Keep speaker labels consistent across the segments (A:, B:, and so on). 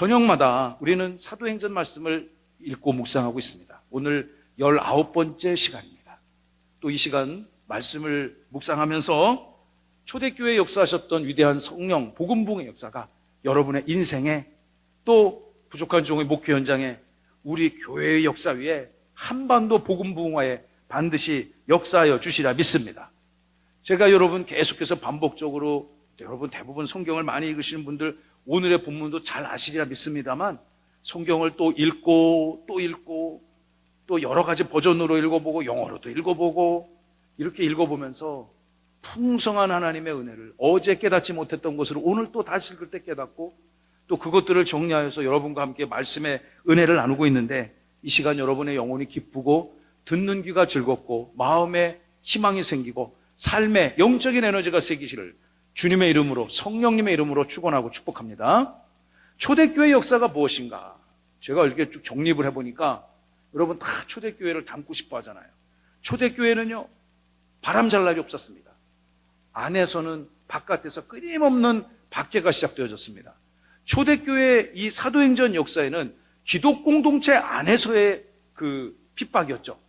A: 저녁마다 우리는 사도행전 말씀을 읽고 묵상하고 있습니다. 오늘 19번째 시간입니다. 또 이 시간 말씀을 묵상하면서 초대교회 역사하셨던 위대한 성령, 복음부흥의 역사가 여러분의 인생에 또 부족한 종의 목회 현장에 우리 교회의 역사 위에 한반도 복음부흥화에 반드시 역사하여 주시라 믿습니다. 제가 여러분 계속해서 반복적으로 여러분 대부분 성경을 많이 읽으시는 분들 오늘의 본문도 잘 아시리라 믿습니다만 성경을 또 읽고 또 여러 가지 버전으로 읽어보고 영어로도 읽어보고 이렇게 읽어보면서 풍성한 하나님의 은혜를 어제 깨닫지 못했던 것을 오늘 또 다시 읽을 때 깨닫고 또 그것들을 정리하여서 여러분과 함께 말씀의 은혜를 나누고 있는데 이 시간 여러분의 영혼이 기쁘고 듣는 귀가 즐겁고 마음에 희망이 생기고 삶에 영적인 에너지가 생기시를 주님의 이름으로 성령님의 이름으로 축원하고 축복합니다. 초대교회 역사가 무엇인가? 제가 이렇게 쭉 정립을 해보니까 여러분 다 초대교회를 담고 싶어 하잖아요. 초대교회는요 바람잘 날이 없었습니다. 안에서는 바깥에서 끊임없는 박해가 시작되어졌습니다. 초대교회 이 사도행전 역사에는 기독 공동체 안에서의 그 핍박이었죠.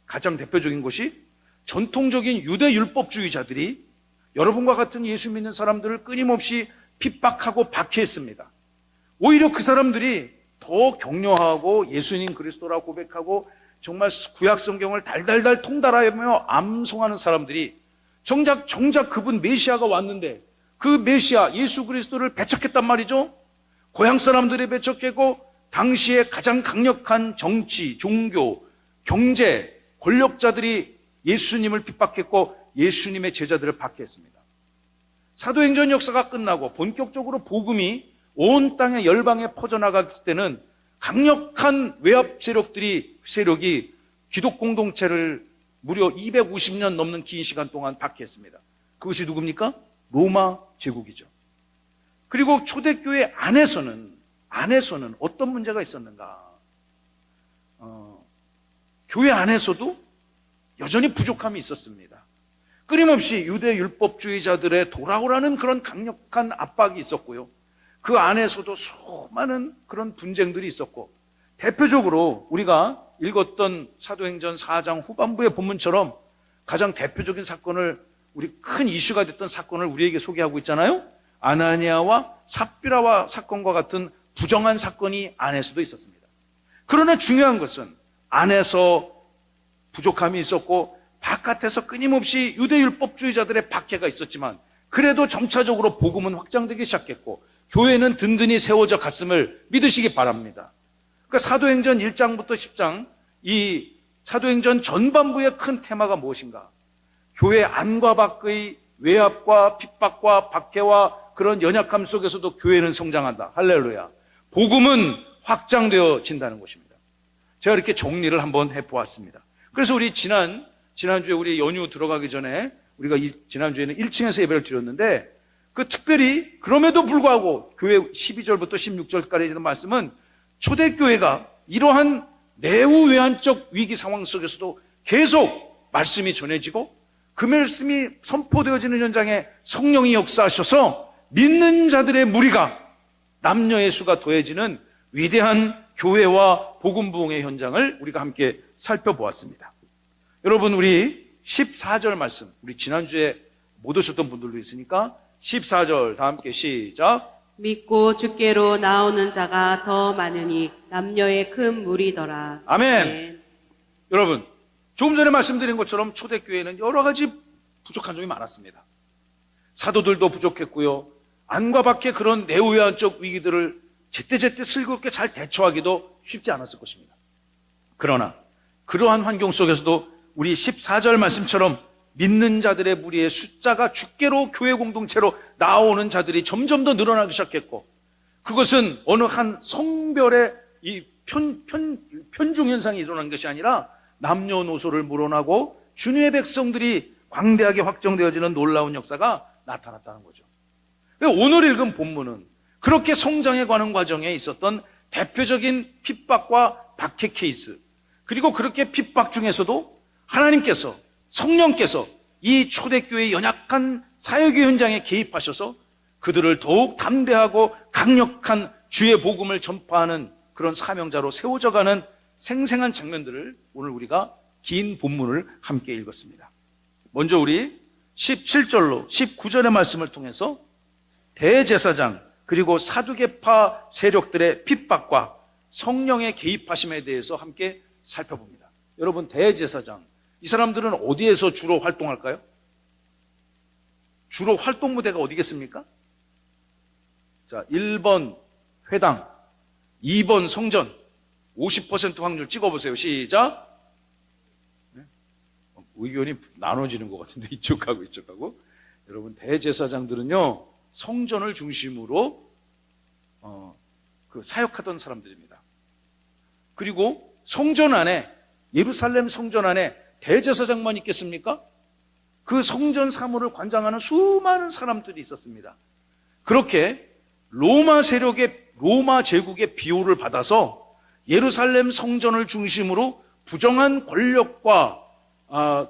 A: 가장 대표적인 것이 전통적인 유대 율법주의자들이 여러분과 같은 예수 믿는 사람들을 끊임없이 핍박하고 박해했습니다. 오히려 그 사람들이 더 격려하고 예수님 그리스도라고 고백하고 정말 구약 성경을 달달달 통달하며 암송하는 사람들이 정작 그분 메시아가 왔는데 그 메시아 예수 그리스도를 배척했단 말이죠. 고향 사람들이 배척했고 당시에 가장 강력한 정치, 종교, 경제, 권력자들이 예수님을 핍박했고 예수님의 제자들을 박해했습니다. 사도행전 역사가 끝나고 본격적으로 복음이 온 땅의 열방에 퍼져나갈 때는 강력한 외압 세력이 기독 공동체를 무려 250년 넘는 긴 시간 동안 박해했습니다. 그것이 누굽니까? 로마 제국이죠. 그리고 초대교회 안에서는 어떤 문제가 있었는가? 교회 안에서도 여전히 부족함이 있었습니다. 끊임없이 유대 율법주의자들의 돌아오라는 그런 강력한 압박이 있었고요. 그 안에서도 수많은 그런 분쟁들이 있었고 대표적으로 우리가 읽었던 사도행전 4장 후반부의 본문처럼 가장 대표적인 사건을 우리 큰 이슈가 됐던 사건을 우리에게 소개하고 있잖아요. 아나니아와 삽비라와 사건과 같은 부정한 사건이 안에서도 있었습니다. 그러나 중요한 것은 안에서 부족함이 있었고 바깥에서 끊임없이 유대율법주의자들의 박해가 있었지만 그래도 점차적으로 복음은 확장되기 시작했고 교회는 든든히 세워져 갔음을 믿으시기 바랍니다. 그러니까 사도행전 1장부터 10장 이 사도행전 전반부의 큰 테마가 무엇인가? 교회 안과 밖의 외압과 핍박과 박해와 그런 연약함 속에서도 교회는 성장한다. 할렐루야. 복음은 확장되어진다는 것입니다. 제가 이렇게 정리를 한번 해보았습니다. 그래서 우리 지난주에 우리 연휴 들어가기 전에 우리가 지난주에는 1층에서 예배를 드렸는데 그 특별히 그럼에도 불구하고 교회 12절부터 16절까지 있는 말씀은 초대교회가 이러한 내후외환적 위기 상황 속에서도 계속 말씀이 전해지고 그 말씀이 선포되어지는 현장에 성령이 역사하셔서 믿는 자들의 무리가 남녀의 수가 더해지는 위대한 교회와 복음부흥의 현장을 우리가 함께 살펴보았습니다. 여러분 우리 14절 말씀 우리 지난주에 못 오셨던 분들도 있으니까 14절 다 함께 시작.
B: 믿고 주께로 나오는 자가 더 많으니 남녀의 큰 무리더라.
A: 아멘.
B: 네.
A: 여러분 조금 전에 말씀드린 것처럼 초대교회는 여러 가지 부족한 점이 많았습니다. 사도들도 부족했고요. 안과 밖의 그런 내후외환적 위기들을 제때제때 슬기롭게 잘 대처하기도 쉽지 않았을 것입니다. 그러나 그러한 환경 속에서도 우리 14절 말씀처럼 믿는 자들의 무리의 숫자가 주께로 교회 공동체로 나오는 자들이 점점 더 늘어나기 시작했고 그것은 어느 한 성별의 이 편중 현상이 일어난 것이 아니라 남녀노소를 물어나고 주님의 백성들이 광대하게 확정되어지는 놀라운 역사가 나타났다는 거죠. 오늘 읽은 본문은 그렇게 성장해 가는 과정에 있었던 대표적인 핍박과 박해 케이스 그리고 그렇게 핍박 중에서도 하나님께서 성령께서 이 초대교회의 연약한 사역의 현장에 개입하셔서 그들을 더욱 담대하고 강력한 주의 복음을 전파하는 그런 사명자로 세워져가는 생생한 장면들을 오늘 우리가 긴 본문을 함께 읽었습니다. 먼저 우리 17절로 19절의 말씀을 통해서 대제사장 그리고 사두개파 세력들의 핍박과 성령의 개입하심에 대해서 함께 살펴봅니다. 여러분, 대제사장, 이 사람들은 어디에서 주로 활동할까요? 주로 활동 무대가 어디겠습니까? 자, 1번 회당, 2번 성전, 50% 확률 찍어보세요. 시작. 의견이 나눠지는 것 같은데 이쪽하고 이쪽하고. 여러분, 대제사장들은요 성전을 중심으로 사역하던 사람들입니다. 그리고 성전 안에, 예루살렘 성전 안에 대제사장만 있겠습니까? 그 성전 사무를 관장하는 수많은 사람들이 있었습니다. 그렇게 로마 제국의 비호를 받아서 예루살렘 성전을 중심으로 부정한 권력과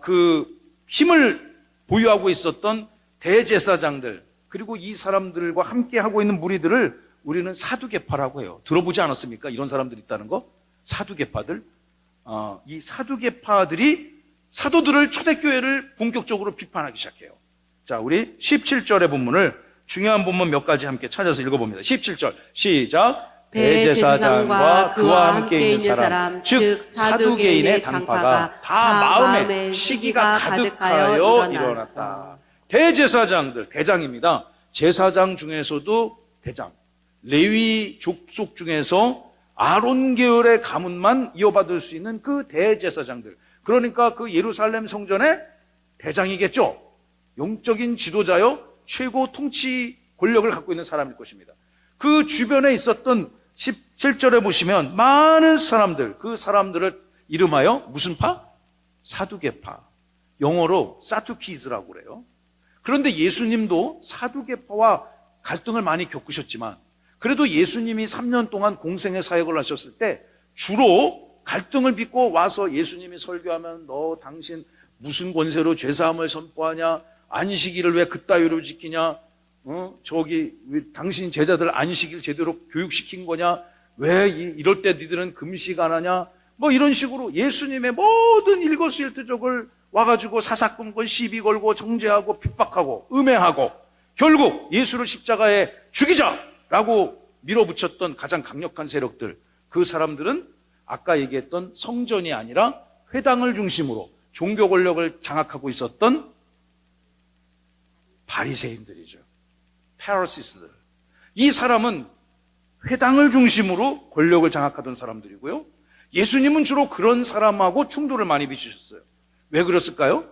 A: 그 힘을 보유하고 있었던 대제사장들, 그리고 이 사람들과 함께 하고 있는 무리들을 우리는 사두개파라고 해요. 들어보지 않았습니까? 이런 사람들이 있다는 거? 사두개파들. 이 사두개파들이 사도들을, 초대교회를 본격적으로 비판하기 시작해요. 자, 우리 17절의 본문을, 중요한 본문 몇 가지 함께 찾아서 읽어봅니다. 17절 시작. 대제사장과 그와 함께 있는 사람, 즉 사두개인의 당파가 다 마음에 시기가 가득하여 일어났다. 대제사장들, 대장입니다. 제사장 중에서도 대장, 레위 족속 중에서 아론 계열의 가문만 이어받을 수 있는 그 대제사장들, 그러니까 그 예루살렘 성전의 대장이겠죠. 영적인 지도자요, 최고 통치 권력을 갖고 있는 사람일 것입니다. 그 주변에 있었던 17절에 보시면 많은 사람들, 그 사람들을 이름하여 무슨 파? 사두개파. 영어로 사투키즈라고 그래요. 그런데 예수님도 사두개파와 갈등을 많이 겪으셨지만, 그래도 예수님이 3년 동안 공생의 사역을 하셨을 때 주로 갈등을 빚고 와서 예수님이 설교하면 너 당신 무슨 권세로 죄사함을 선포하냐, 안식일을 왜 그따위로 지키냐, 왜 당신 제자들 안식일 제대로 교육시킨 거냐, 왜 이럴 때 니들은 금식 안 하냐, 뭐 이런 식으로 예수님의 모든 일거수일투족을 와가지고 사사건건 시비 걸고 정죄하고 핍박하고 음해하고 결국 예수를 십자가에 죽이자라고 밀어붙였던 가장 강력한 세력들, 그 사람들은 아까 얘기했던 성전이 아니라 회당을 중심으로 종교 권력을 장악하고 있었던 바리새인들이죠. 파리시스들. 이 사람은 회당을 중심으로 권력을 장악하던 사람들이고요. 예수님은 주로 그런 사람하고 충돌을 많이 빚으셨어요. 왜 그랬을까요?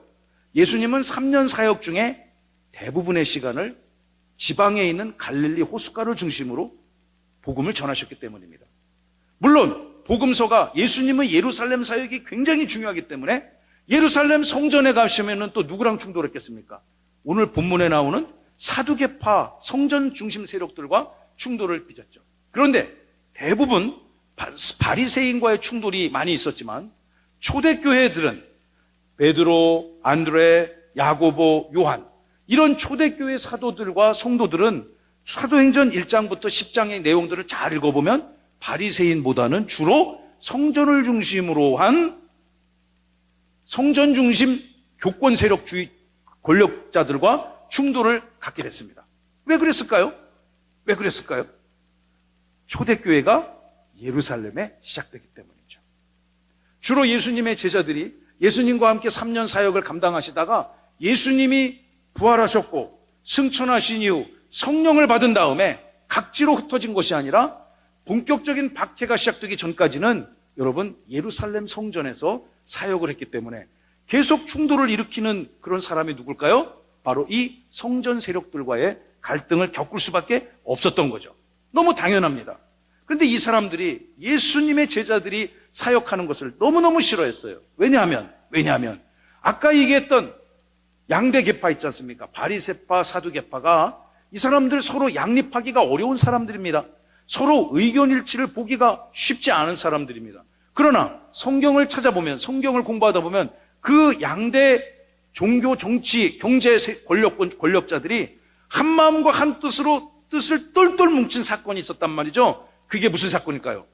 A: 예수님은 3년 사역 중에 대부분의 시간을 지방에 있는 갈릴리 호숫가를 중심으로 복음을 전하셨기 때문입니다. 물론 복음서가, 예수님은 예루살렘 사역이 굉장히 중요하기 때문에 예루살렘 성전에 가시면 또 누구랑 충돌했겠습니까? 오늘 본문에 나오는 사두개파 성전 중심 세력들과 충돌을 빚었죠. 그런데 대부분 바리새인과의 충돌이 많이 있었지만 초대교회들은 베드로, 안드레, 야고보, 요한, 이런 초대교회 사도들과 성도들은 사도행전 1장부터 10장의 내용들을 잘 읽어보면 바리새인보다는 주로 성전을 중심으로 한 성전 중심 교권 세력주의 권력자들과 충돌을 갖게 됐습니다. 왜 그랬을까요? 왜 그랬을까요? 초대교회가 예루살렘에 시작되기 때문이죠. 주로 예수님의 제자들이 예수님과 함께 3년 사역을 감당하시다가 예수님이 부활하셨고 승천하신 이후 성령을 받은 다음에 각지로 흩어진 것이 아니라 본격적인 박해가 시작되기 전까지는 여러분 예루살렘 성전에서 사역을 했기 때문에 계속 충돌을 일으키는 그런 사람이 누굴까요? 바로 이 성전 세력들과의 갈등을 겪을 수밖에 없었던 거죠. 너무 당연합니다. 그런데 이 사람들이 예수님의 제자들이 사역하는 것을 너무너무 싫어했어요. 왜냐하면 아까 얘기했던 양대 계파 있지 않습니까? 바리새파, 사두개파가 이 사람들 서로 양립하기가 어려운 사람들입니다. 서로 의견 일치를 보기가 쉽지 않은 사람들입니다. 그러나 성경을 찾아보면, 성경을 공부하다 보면 그 양대 종교, 정치, 경제 권력자들이 한 마음과 한 뜻으로 뜻을 똘똘 뭉친 사건이 있었단 말이죠. 그게 무슨 사건일까요?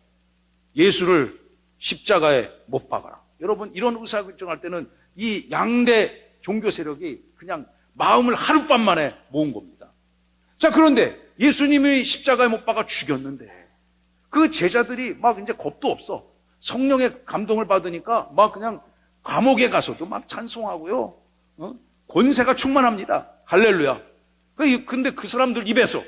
A: 예수를 십자가에 못 박아라. 여러분, 이런 의사결정할 때는 이 양대 종교 세력이 그냥 마음을 하룻밤 만에 모은 겁니다. 자, 그런데 예수님이 십자가에 못 박아 죽였는데 그 제자들이 막 이제 겁도 없어. 성령의 감동을 받으니까 막 그냥 감옥에 가서도 막 찬송하고요. 권세가 충만합니다. 할렐루야. 근데 그 사람들 입에서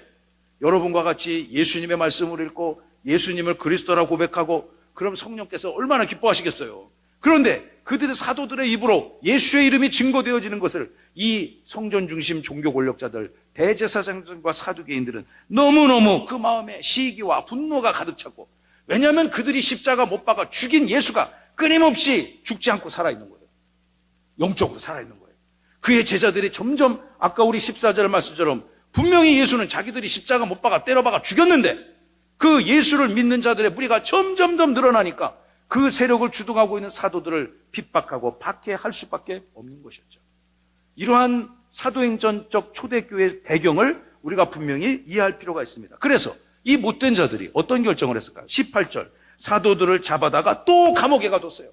A: 여러분과 같이 예수님의 말씀을 읽고 예수님을 그리스도라고 고백하고 그럼 성령께서 얼마나 기뻐하시겠어요. 그런데 그들의 사도들의 입으로 예수의 이름이 증거되어지는 것을 이 성전 중심 종교 권력자들, 대제사장들과 사두개인들은 너무너무 그 마음에 시기와 분노가 가득 찼고, 왜냐하면 그들이 십자가 못 박아 죽인 예수가 끊임없이 죽지 않고 살아있는 거예요. 영적으로 살아있는 거예요. 그의 제자들이 점점 아까 우리 14절 말씀처럼 분명히 예수는 자기들이 십자가 못 박아 때려박아 죽였는데 그 예수를 믿는 자들의 무리가 점점점 늘어나니까 그 세력을 주동하고 있는 사도들을 핍박하고 박해할 수밖에 없는 것이었죠. 이러한 사도행전적 초대교회의 배경을 우리가 분명히 이해할 필요가 있습니다. 그래서 이 못된 자들이 어떤 결정을 했을까요? 18절, 사도들을 잡아다가 또 감옥에 가뒀어요.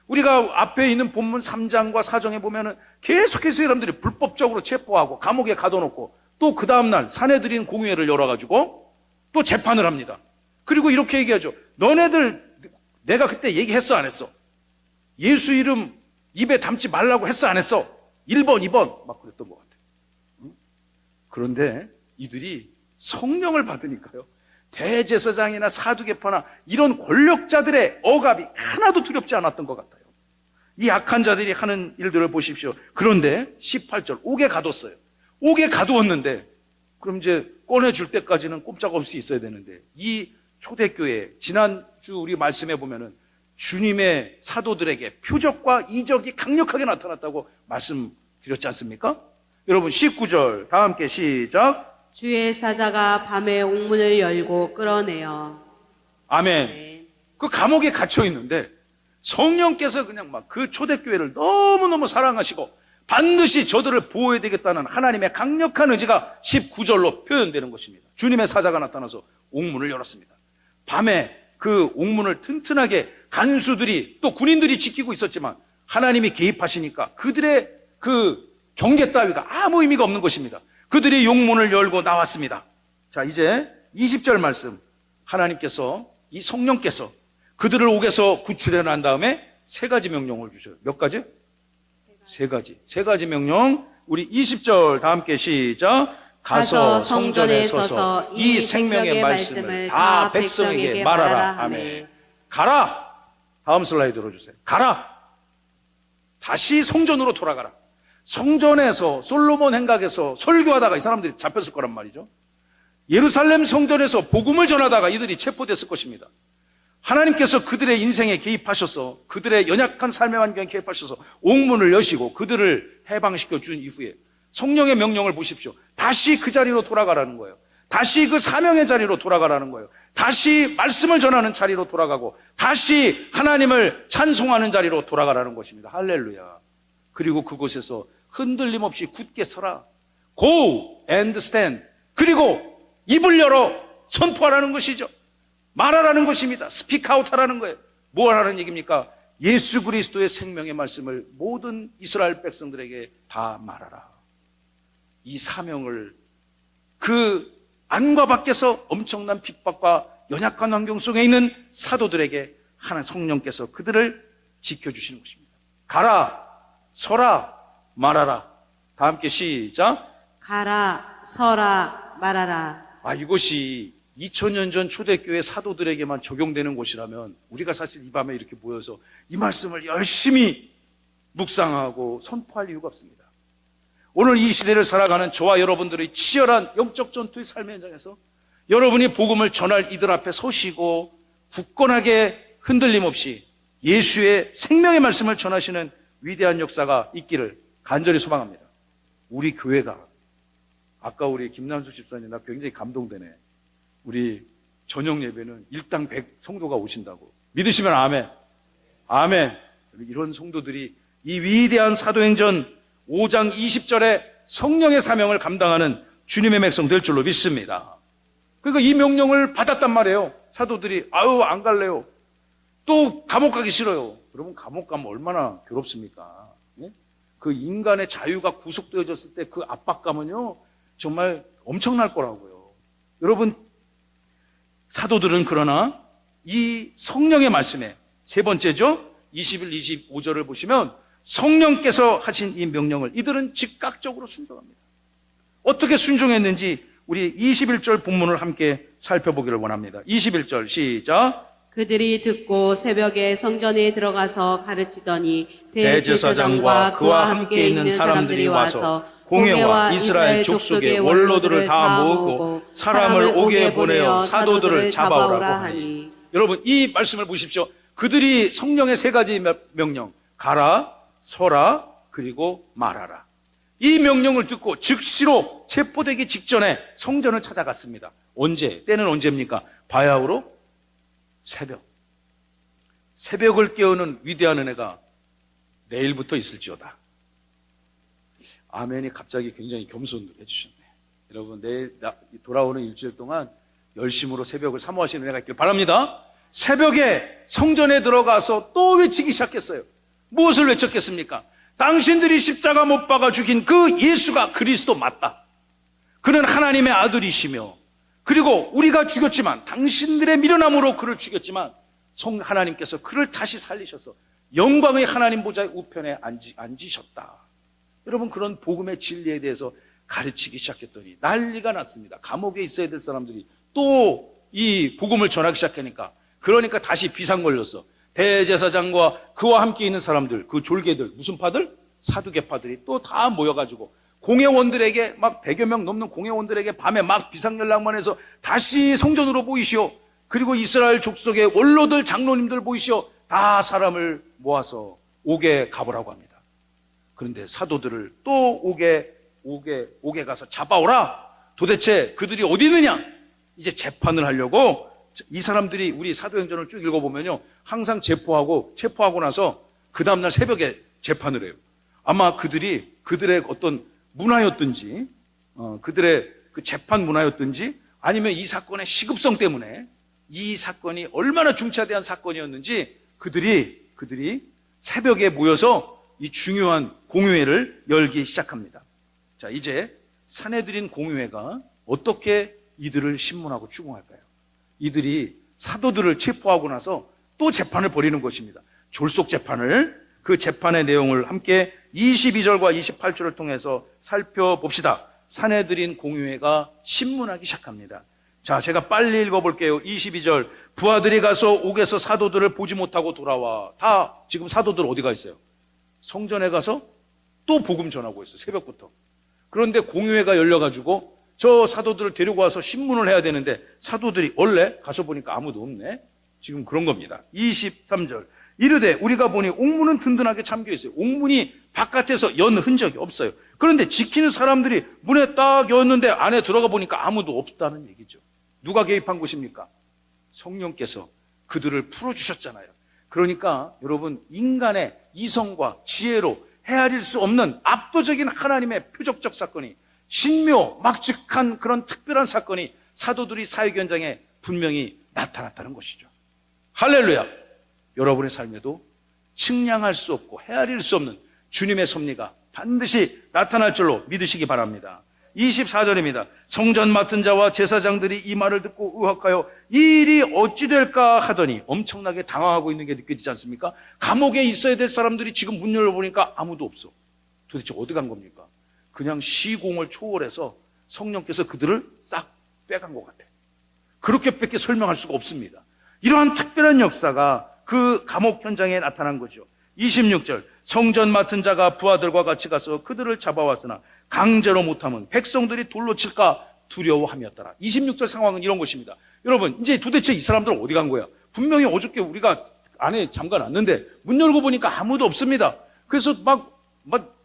A: 우리가 앞에 있는 본문 3장과 4장에 보면은 계속해서 사람들이 불법적으로 체포하고 감옥에 가둬놓고 또 그 다음날 사내들인 공회를 열어가지고 또 재판을 합니다. 그리고 이렇게 얘기하죠. 너네들 내가 그때 얘기했어 안 했어? 예수 이름 입에 담지 말라고 했어 안 했어? 1번 2번 막 그랬던 것 같아요. 그런데 이들이 성령을 받으니까요, 대제사장이나 사두개파나 이런 권력자들의 억압이 하나도 두렵지 않았던 것 같아요. 이 악한 자들이 하는 일들을 보십시오. 그런데 18절 옥에 가뒀어요. 옥에 가두었는데 그럼 이제 꺼내줄 때까지는 꼼짝없이 있어야 되는데 이 초대교회 지난주 우리 말씀해 보면은 주님의 사도들에게 표적과 이적이 강력하게 나타났다고 말씀드렸지 않습니까? 여러분 19절 다 함께 시작.
B: 주의 사자가 밤에 옥문을 열고 끌어내어.
A: 아멘.
B: 네.
A: 그 감옥에 갇혀 있는데 성령께서 그냥 막 그 초대교회를 너무너무 사랑하시고 반드시 저들을 보호해야 되겠다는 하나님의 강력한 의지가 19절로 표현되는 것입니다. 주님의 사자가 나타나서 옥문을 열었습니다. 밤에 그 옥문을 튼튼하게 간수들이 또 군인들이 지키고 있었지만 하나님이 개입하시니까 그들의 그 경계 따위가 아무 의미가 없는 것입니다. 그들이 용문을 열고 나왔습니다. 자, 이제 20절 말씀, 하나님께서 이 성령께서 그들을 옥에서 구출해 난 다음에 세 가지 명령을 주셔요. 몇 가지? 세 가지 명령. 우리 20절 다 함께 시작. 가서 성전에 서서 이 생명의 말씀을 다 백성에게 말하라. 아멘. 가라. 다음 슬라이드로 주세요. 가라. 다시 성전으로 돌아가라. 성전에서 솔로몬 행각에서 설교하다가 이 사람들이 잡혔을 거란 말이죠. 예루살렘 성전에서 복음을 전하다가 이들이 체포됐을 것입니다. 하나님께서 그들의 인생에 개입하셔서 그들의 연약한 삶의 환경에 개입하셔서 옥문을 여시고 그들을 해방시켜 준 이후에 성령의 명령을 보십시오. 다시 그 자리로 돌아가라는 거예요. 다시 그 사명의 자리로 돌아가라는 거예요. 다시 말씀을 전하는 자리로 돌아가고 다시 하나님을 찬송하는 자리로 돌아가라는 것입니다. 할렐루야. 그리고 그곳에서 흔들림 없이 굳게 서라. Go and stand. 그리고 입을 열어 선포하라는 것이죠. 말하라는 것입니다. 스피크 아웃 하라는 거예요. 뭐 하라는 얘기입니까? 예수 그리스도의 생명의 말씀을 모든 이스라엘 백성들에게 다 말하라. 이 사명을 그 안과 밖에서 엄청난 핍박과 연약한 환경 속에 있는 사도들에게 하나님 성령께서 그들을 지켜주시는 것입니다. 가라, 서라, 말하라. 다 함께 시작.
B: 가라, 서라, 말하라.
A: 이것이 2000년 전 초대교회 사도들에게만 적용되는 것이라면 우리가 사실 이 밤에 이렇게 모여서 이 말씀을 열심히 묵상하고 선포할 이유가 없습니다. 오늘 이 시대를 살아가는 저와 여러분들의 치열한 영적 전투의 삶의 현장에서 여러분이 복음을 전할 이들 앞에 서시고 굳건하게 흔들림 없이 예수의 생명의 말씀을 전하시는 위대한 역사가 있기를 간절히 소망합니다. 우리 교회가 아까 우리 김남수 집사님 나 굉장히 감동되네. 우리 저녁 예배는 일당 100 성도가 오신다고. 믿으시면 아멘. 아멘. 이런 성도들이 이 위대한 사도행전 5장 20절에 성령의 사명을 감당하는 주님의 백성 될 줄로 믿습니다. 그러니까 이 명령을 받았단 말이에요. 사도들이 아유 안 갈래요. 또 감옥 가기 싫어요. 여러분 감옥 가면 얼마나 괴롭습니까? 예? 그 인간의 자유가 구속되어졌을 때 그 압박감은요 정말 엄청날 거라고요. 여러분 사도들은 그러나 이 성령의 말씀에 세 번째죠. 21, 25절을 보시면 성령께서 하신 이 명령을 이들은 즉각적으로 순종합니다. 어떻게 순종했는지 우리 21절 본문을 함께 살펴보기를 원합니다. 21절 시작.
B: 그들이 듣고 새벽에 성전에 들어가서 가르치더니
A: 대제사장과 그와 함께 있는 사람들이 와서 공회와 이스라엘 족속의 원로들을 다 모으고 사람을 옥에 보내어 사도들을 잡아오라고 하니. 여러분 이 말씀을 보십시오. 그들이 성령의 세 가지 명령, 가라, 서라, 그리고 말하라. 이 명령을 듣고 즉시로 체포되기 직전에 성전을 찾아갔습니다. 언제? 때는 언제입니까? 바야흐로 새벽. 새벽을 깨우는 위대한 은혜가 내일부터 있을지어다. 아멘이 갑자기 굉장히 겸손을 해주셨네. 여러분 내일 돌아오는 일주일 동안 열심으로 새벽을 사모하시는 은혜가 있길 바랍니다. 새벽에 성전에 들어가서 또 외치기 시작했어요. 무엇을 외쳤겠습니까? 당신들이 십자가 못 박아 죽인 그 예수가 그리스도 맞다. 그는 하나님의 아들이시며 그리고 우리가 죽였지만 당신들의 미련함으로 그를 죽였지만 하나님께서 그를 다시 살리셔서 영광의 하나님 보좌의 우편에 앉으셨다. 여러분 그런 복음의 진리에 대해서 가르치기 시작했더니 난리가 났습니다. 감옥에 있어야 될 사람들이 또 이 복음을 전하기 시작하니까 그러니까 다시 비상 걸렸어. 대제사장과 그와 함께 있는 사람들, 그 졸개들, 무슨 파들? 사두개파들이 또 다 모여가지고 공회원들에게 막 100여 명 넘는 공회원들에게 밤에 막 비상연락만 해서 다시 성전으로 모이시오. 그리고 이스라엘 족속의 원로들, 장로님들 모이시오. 다 사람을 모아서 옥에 가보라고 합니다. 그런데 사도들을 또 옥에 가서 잡아오라. 도대체 그들이 어디 있느냐? 이제 재판을 하려고 이 사람들이 우리 사도행전을 쭉 읽어보면요. 항상 체포하고 나서 그 다음날 새벽에 재판을 해요. 아마 그들의 어떤 문화였든지, 그들의 그 재판 문화였든지, 아니면 이 사건의 시급성 때문에 이 사건이 얼마나 중차대한 사건이었는지 그들이 새벽에 모여서 이 중요한 공의회를 열기 시작합니다. 자, 이제 사내들인 공의회가 어떻게 이들을 신문하고 추궁할까요? 이들이 사도들을 체포하고 나서 또 재판을 벌이는 것입니다. 졸속 재판을, 그 재판의 내용을 함께 22절과 28절을 통해서 살펴봅시다. 사내들인 공의회가 신문하기 시작합니다. 자, 제가 빨리 읽어볼게요. 22절. 부하들이 가서 옥에서 사도들을 보지 못하고 돌아와. 다 지금 사도들 어디가 있어요? 성전에 가서 또 복음 전하고 있어요. 새벽부터. 그런데 공의회가 열려가지고 저 사도들을 데리고 와서 신문을 해야 되는데 사도들이 원래 가서 보니까 아무도 없네. 지금 그런 겁니다. 23절. 이르되 우리가 보니 옥문은 든든하게 잠겨 있어요. 옥문이 바깥에서 연 흔적이 없어요. 그런데 지키는 사람들이 문에 딱 열었는데 안에 들어가 보니까 아무도 없다는 얘기죠. 누가 개입한 곳입니까? 성령께서 그들을 풀어주셨잖아요. 그러니까 여러분 인간의 이성과 지혜로 헤아릴 수 없는 압도적인 하나님의 표적적 사건이, 신묘 막직한 그런 특별한 사건이 사도들이 사역 현장에 분명히 나타났다는 것이죠. 할렐루야. 여러분의 삶에도 측량할 수 없고 헤아릴 수 없는 주님의 섭리가 반드시 나타날 줄로 믿으시기 바랍니다. 24절입니다. 성전 맡은 자와 제사장들이 이 말을 듣고 의혹하여 이 일이 어찌 될까 하더니 엄청나게 당황하고 있는 게 느껴지지 않습니까? 감옥에 있어야 될 사람들이 지금 문 열어보니까 아무도 없어. 도대체 어디 간 겁니까? 그냥 시공을 초월해서 성령께서 그들을 싹 빼간 것 같아. 그렇게밖에 설명할 수가 없습니다. 이러한 특별한 역사가 그 감옥 현장에 나타난 거죠. 26절. 성전 맡은 자가 부하들과 같이 가서 그들을 잡아왔으나 강제로 못하면 백성들이 돌로 칠까 두려워함이었더라. 26절 상황은 이런 것입니다. 여러분, 이제 도대체 이 사람들은 어디 간 거야? 분명히 어저께 우리가 안에 잠가놨는데 문 열고 보니까 아무도 없습니다. 그래서 막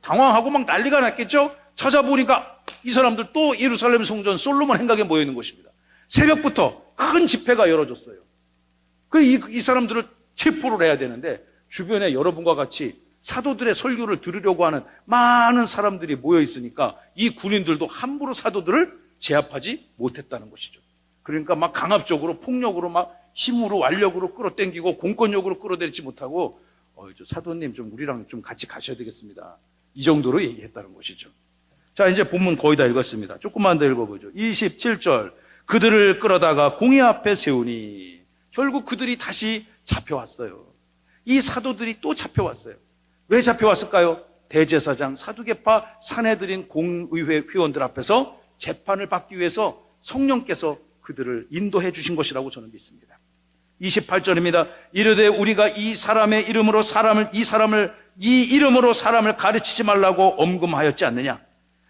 A: 당황하고 막 난리가 났겠죠? 찾아보니까 이 사람들 또 예루살렘 성전 솔로몬 행각에 모여 있는 것입니다. 새벽부터 큰 집회가 열어졌어요. 이 사람들을 체포를 해야 되는데 주변에 여러분과 같이 사도들의 설교를 들으려고 하는 많은 사람들이 모여 있으니까 이 군인들도 함부로 사도들을 제압하지 못했다는 것이죠. 그러니까 막 강압적으로 폭력으로 막 힘으로 완력으로 끌어당기고 공권력으로 끌어내리지 못하고 저 사도님 좀 우리랑 좀 같이 가셔야 되겠습니다. 이 정도로 얘기했다는 것이죠. 자, 이제 본문 거의 다 읽었습니다. 조금만 더 읽어보죠. 27절. 그들을 끌어다가 공회 앞에 세우니, 결국 그들이 다시 잡혀왔어요. 이 사도들이 또 잡혀왔어요. 왜 잡혀왔을까요? 대제사장, 사두개파, 사내들인 공의회 회원들 앞에서 재판을 받기 위해서 성령께서 그들을 인도해 주신 것이라고 저는 믿습니다. 28절입니다. 이르되 우리가 이 이름으로 사람을 가르치지 말라고 엄금하였지 않느냐?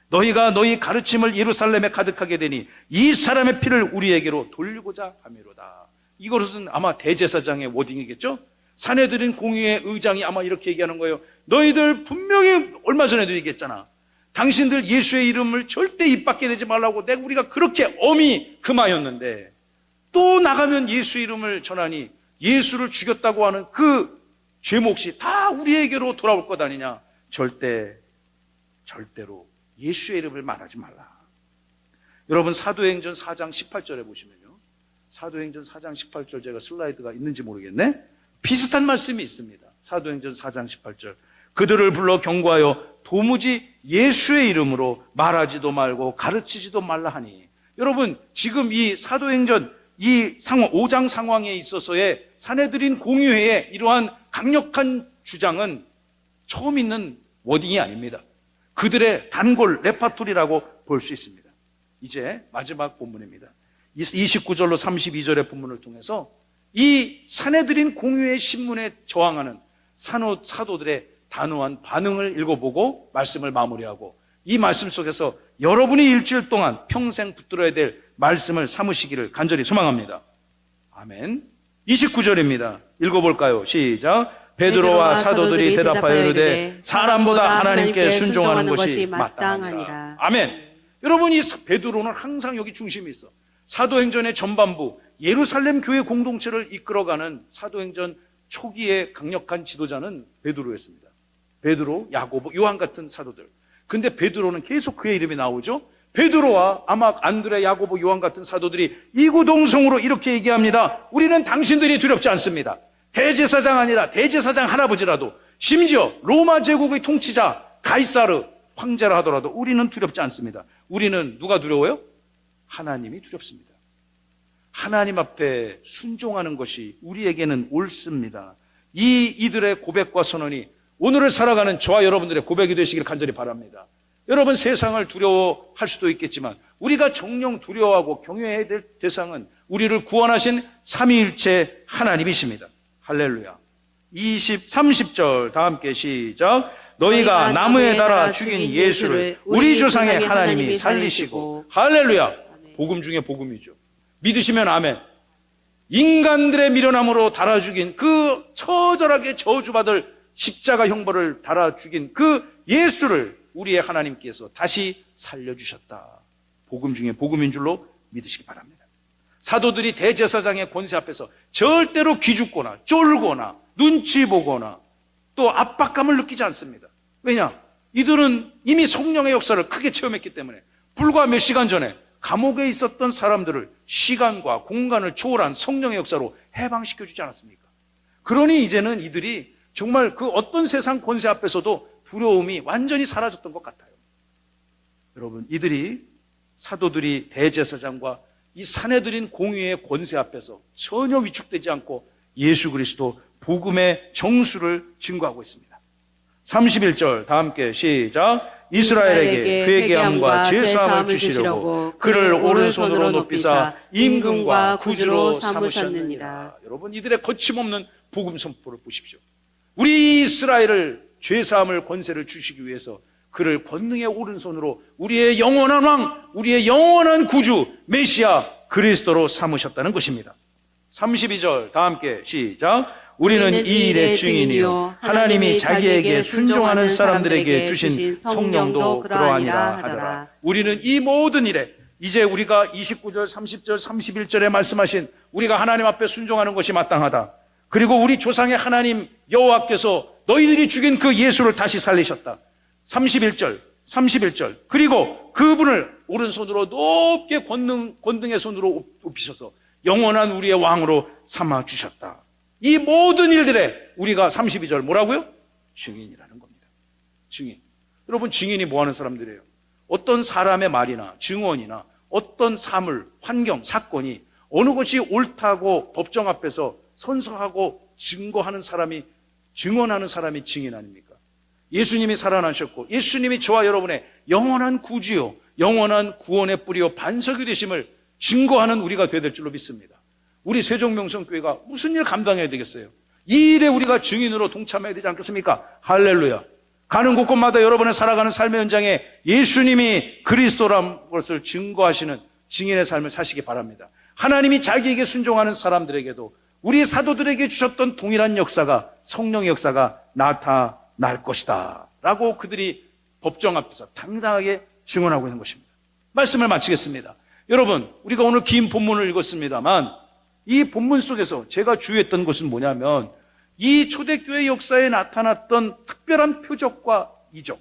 A: 너희가 너희 가르침을 예루살렘에 가득하게 되니 이 사람의 피를 우리에게로 돌리고자 함이로다. 이것은 아마 대제사장의 워딩이겠죠? 사내들인 공의회 의장이 아마 이렇게 얘기하는 거예요. 너희들 분명히 얼마 전에도 얘기했잖아. 당신들 예수의 이름을 절대 입 밖에 내지 말라고 우리가 그렇게 엄히 금하였는데 또 나가면 예수 이름을 전하니 예수를 죽였다고 하는 그 죄몫이 다 우리에게로 돌아올 것 아니냐. 절대로 예수의 이름을 말하지 말라. 여러분, 사도행전 4장 18절에 보시면요, 사도행전 4장 18절, 제가 슬라이드가 있는지 모르겠네. 비슷한 말씀이 있습니다. 사도행전 4장 18절. 그들을 불러 경고하여 도무지 예수의 이름으로 말하지도 말고 가르치지도 말라 하니. 여러분, 지금 이 사도행전 이 5장 상황에 있어서의 사내들인 공의회의 이러한 강력한 주장은 처음 있는 워딩이 아닙니다. 그들의 단골 레파토리라고 볼 수 있습니다. 이제 마지막 본문입니다. 29절로 32절의 본문을 통해서 이 사내들인 공의회의 신문에 저항하는 사도들의 단호한 반응을 읽어보고 말씀을 마무리하고, 이 말씀 속에서 여러분이 일주일 동안 평생 붙들어야 될 말씀을 삼으시기를 간절히 소망합니다. 아멘. 29절입니다. 읽어볼까요? 시작. 베드로와 사도들이 대답하여 이르되 사람보다 하나님께 순종하는 것이 마땅하니라. 아멘. 여러분, 이 베드로는 항상 여기 중심이 있어. 사도행전의 전반부 예루살렘 교회 공동체를 이끌어가는 사도행전 초기의 강력한 지도자는 베드로였습니다. 베드로, 야고보, 요한 같은 사도들. 근데 베드로는 계속 그의 이름이 나오죠. 베드로와 아마 안드레, 야고보, 요한 같은 사도들이 이구동성으로 이렇게 얘기합니다. 우리는 당신들이 두렵지 않습니다. 대제사장 아니라 대제사장 할아버지라도, 심지어 로마 제국의 통치자 가이사르 황제라 하더라도 우리는 두렵지 않습니다. 우리는 누가 두려워요? 하나님이 두렵습니다. 하나님 앞에 순종하는 것이 우리에게는 옳습니다. 이들의 고백과 선언이 오늘을 살아가는 저와 여러분들의 고백이 되시길 간절히 바랍니다. 여러분, 세상을 두려워할 수도 있겠지만 우리가 정녕 두려워하고 경외해야 될 대상은 우리를 구원하신 삼위일체 하나님이십니다. 할렐루야. 30절 다 함께 시작. 너희가 나무에 달아 죽인 예수를 우리 조상의 하나님이 살리시고. 할렐루야. 복음 중에 복음이죠. 믿으시면 아멘. 인간들의 미련함으로 달아 죽인 그 처절하게 저주받을 십자가 형벌을 달아 죽인 그 예수를 우리의 하나님께서 다시 살려주셨다. 복음 중에 복음인 줄로 믿으시기 바랍니다. 사도들이 대제사장의 권세 앞에서 절대로 기죽거나 쫄거나 눈치 보거나 또 압박감을 느끼지 않습니다. 왜냐? 이들은 이미 성령의 역사를 크게 체험했기 때문에 불과 몇 시간 전에 감옥에 있었던 사람들을 시간과 공간을 초월한 성령의 역사로 해방시켜주지 않았습니까? 그러니 이제는 이들이 정말 그 어떤 세상 권세 앞에서도 두려움이 완전히 사라졌던 것 같아요. 여러분, 이들이 사도들이 대제사장과 이 사내들인 공의의 권세 앞에서 전혀 위축되지 않고 예수 그리스도 복음의 정수를 증거하고 있습니다. 31절 다 함께 시작. 이스라엘에게 회개함과 죄사함을 주시려고 그를 오른손으로 높이사 임금과 구주로 삼으셨느니라. 여러분, 이들의 거침없는 복음 선포를 보십시오. 우리 이스라엘을 죄사함을 권세를 주시기 위해서 그를 권능의 오른손으로 우리의 영원한 왕, 우리의 영원한 구주 메시아 그리스도로 삼으셨다는 것입니다. 32절 다 함께 시작. 우리는 이 일의 증인이요 하나님이 자기에게 순종하는 사람들에게 주신 성령도 그러하니라 하더라. 우리는 이 모든 일에 이제 우리가 29절, 30절, 31절에 말씀하신 우리가 하나님 앞에 순종하는 것이 마땅하다. 그리고 우리 조상의 하나님 여호와께서 너희들이 죽인 그 예수를 다시 살리셨다. 31절. 그리고 그분을 오른손으로 높게 권능의 손으로 높이셔서 영원한 우리의 왕으로 삼아주셨다. 이 모든 일들에 우리가 32절 뭐라고요? 증인이라는 겁니다. 증인. 여러분, 증인이 뭐 하는 사람들이에요? 어떤 사람의 말이나 증언이나 어떤 사물, 환경, 사건이 어느 것이 옳다고 법정 앞에서 선서하고 증거하는 사람이, 증언하는 사람이 증인 아닙니까? 예수님이 살아나셨고 예수님이 저와 여러분의 영원한 구주요, 영원한 구원의 뿌리요 반석이 되심을 증거하는 우리가 되어야 될 줄로 믿습니다. 우리 세종명성교회가 무슨 일 감당해야 되겠어요? 이 일에 우리가 증인으로 동참해야 되지 않겠습니까? 할렐루야. 가는 곳곳마다 여러분의 살아가는 삶의 현장에 예수님이 그리스도라는 것을 증거하시는 증인의 삶을 사시기 바랍니다. 하나님이 자기에게 순종하는 사람들에게도 우리 사도들에게 주셨던 동일한 역사가, 성령의 역사가 나타날 것이다 라고 그들이 법정 앞에서 당당하게 증언하고 있는 것입니다. 말씀을 마치겠습니다. 여러분, 우리가 오늘 긴 본문을 읽었습니다만 이 본문 속에서 제가 주의했던 것은 뭐냐면 이 초대교회 역사에 나타났던 특별한 표적과 이적.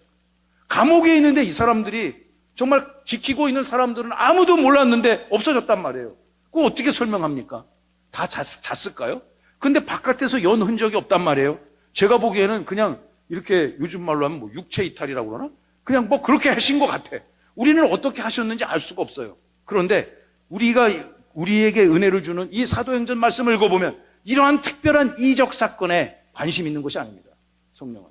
A: 감옥에 있는데 이 사람들이 정말 지키고 있는 사람들은 아무도 몰랐는데 없어졌단 말이에요. 그거 어떻게 설명합니까? 다 잤을까요? 근데 바깥에서 연 흔적이 없단 말이에요. 제가 보기에는 그냥 이렇게 요즘 말로 하면 뭐 육체 이탈이라고 그러나? 그냥 뭐 그렇게 하신 것 같아. 우리는 어떻게 하셨는지 알 수가 없어요. 그런데 우리에게 은혜를 주는 이 사도행전 말씀을 읽어보면 이러한 특별한 이적 사건에 관심 있는 것이 아닙니다. 성령은.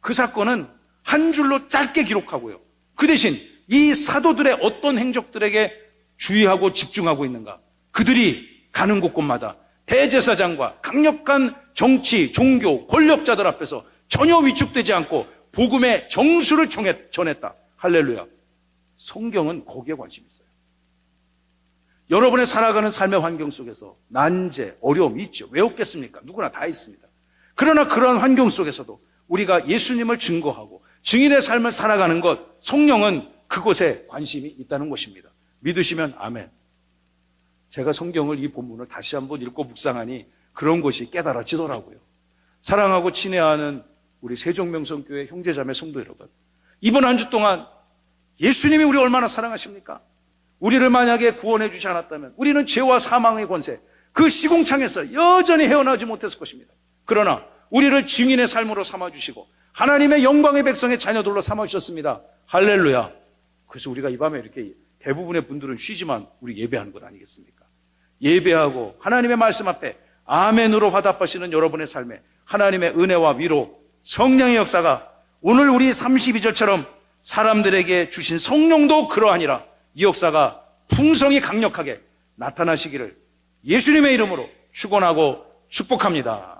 A: 그 사건은 한 줄로 짧게 기록하고요. 그 대신 이 사도들의 어떤 행적들에게 주의하고 집중하고 있는가. 그들이 가는 곳곳마다 대제사장과 강력한 정치, 종교, 권력자들 앞에서 전혀 위축되지 않고 복음의 정수를 전했다. 할렐루야. 성경은 거기에 관심이 있어요. 여러분의 살아가는 삶의 환경 속에서 난제, 어려움이 있죠. 왜 없겠습니까? 누구나 다 있습니다. 그러나 그러한 환경 속에서도 우리가 예수님을 증거하고 증인의 삶을 살아가는 것, 성령은 그곳에 관심이 있다는 것입니다. 믿으시면 아멘. 제가 성경을, 이 본문을 다시 한번 읽고 묵상하니 그런 것이 깨달아지더라고요. 사랑하고 친애하는 우리 세종명성교회 형제자매 성도 여러분, 이번 한 주 동안 예수님이 우리 얼마나 사랑하십니까? 우리를 만약에 구원해 주지 않았다면 우리는 죄와 사망의 권세, 그 시궁창에서 여전히 헤어나오지 못했을 것입니다. 그러나 우리를 증인의 삶으로 삼아주시고 하나님의 영광의 백성의 자녀들로 삼아주셨습니다. 할렐루야. 그래서 우리가 이 밤에 이렇게 대부분의 분들은 쉬지만 우리 예배하는 것 아니겠습니까? 예배하고 하나님의 말씀 앞에 아멘으로 화답하시는 여러분의 삶에 하나님의 은혜와 위로, 성령의 역사가 오늘 우리 32절처럼 사람들에게 주신 성령도 그러하니라, 이 역사가 풍성히 강력하게 나타나시기를 예수님의 이름으로 축원하고 축복합니다.